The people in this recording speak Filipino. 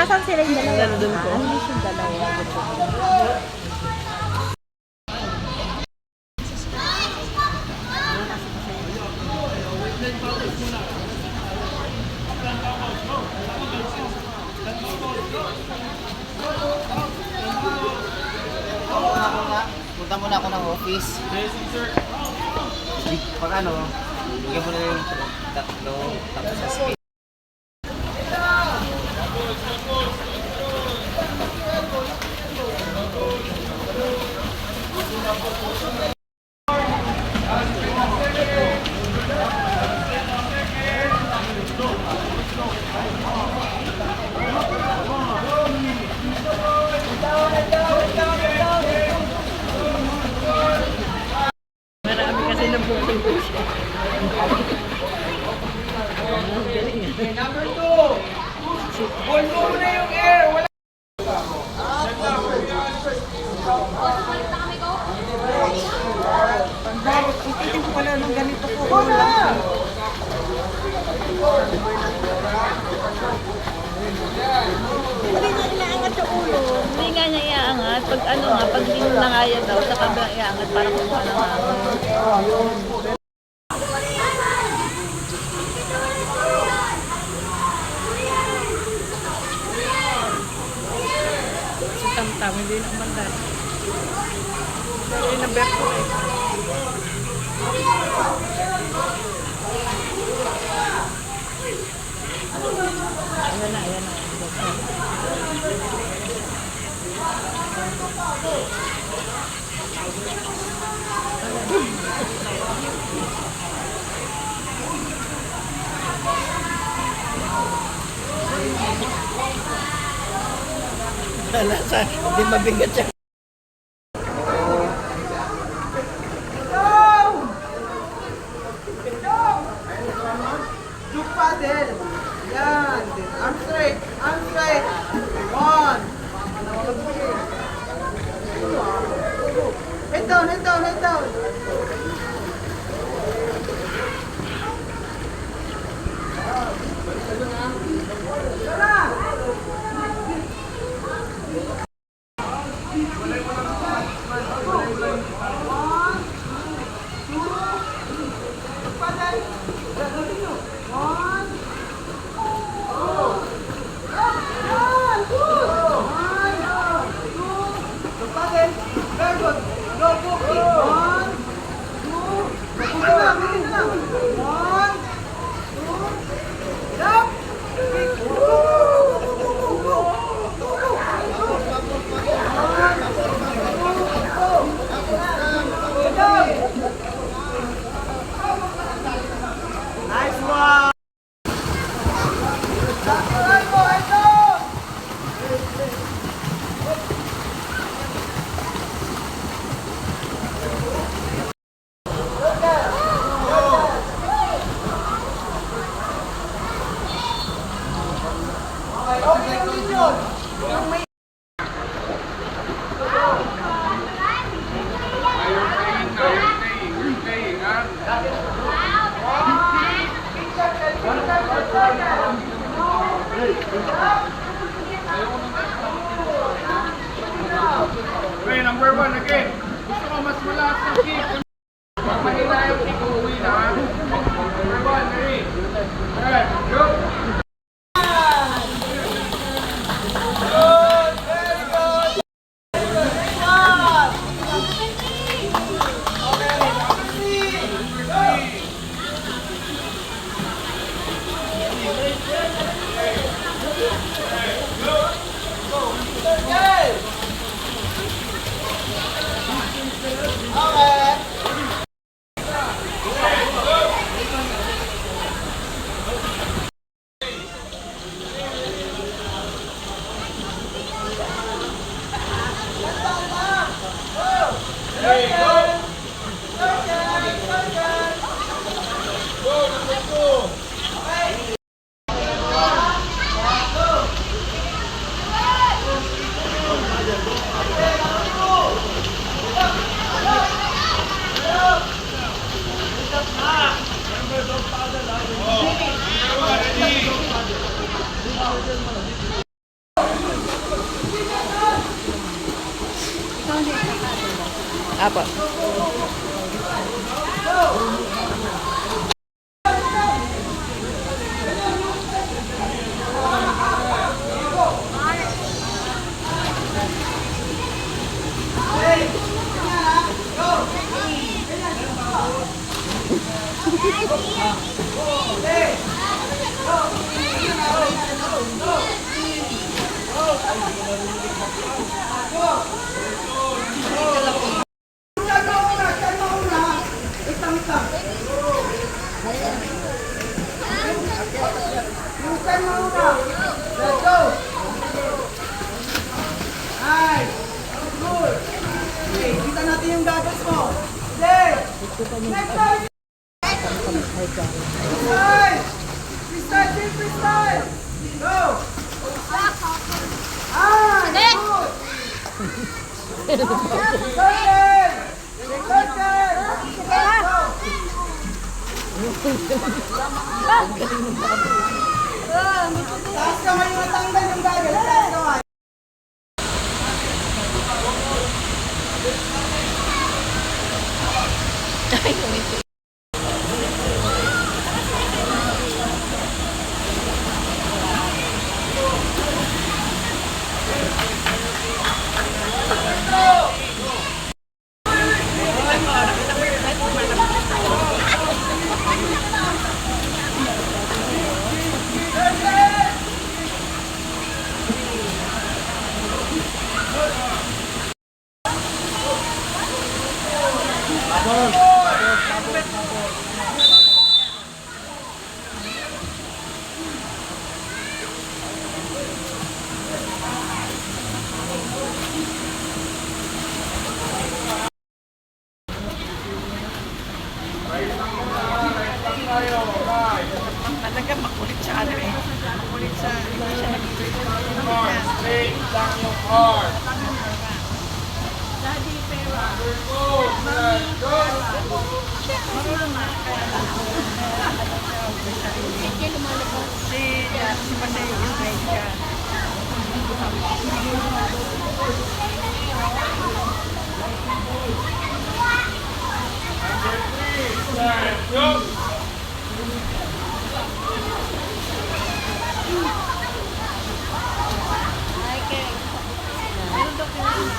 Asan sila yung dalawa? Nandun po. Hindi siya dalawa. Punta muna ako ng office. Pag ano, bigyan mo na yung tatlo, tapos sa speed. Marami kasi nabuking po siya. Number 2. Hold mo muna yung air. Wala. Bakit? Ikitin ko pala ng ganito ko. Wala! Hindi niya inaangat sa ulo. Hindi nga niya iaangat. Pag ano nga, pag hindi mo na kaya daw, saka ba iaangat para kumuha ng hangin. Si Tamtam, hindi na umandar. Hindi na berko eh. Ayan na, ayan na. Wala sa, hindi mabigat siya. Look paddle. Yan. Arm straight. Arm straight. 1. Head down, head down, head down. Very good. Go, go, go. 1, 2. Bitin lang, bitin lang. 1, 2. Jump. Go, go, go, go, go. Nice one. Apo. Let's go! Nice! Good! Okay, kita natin yung goggles mo. Okay! Next time! Freestyle! Freestyle, team freestyle! Go! Ah! Good! Curtain! Curtain! Taas kamay yung natanggal yung goggles. Taas kamay. Talaga makulit siya ano eh. Makulit sa hindi siya Straight down your heart. Daddy Pera. Let's go. Si Paseo is great ka. Let's go. Meron daw pinag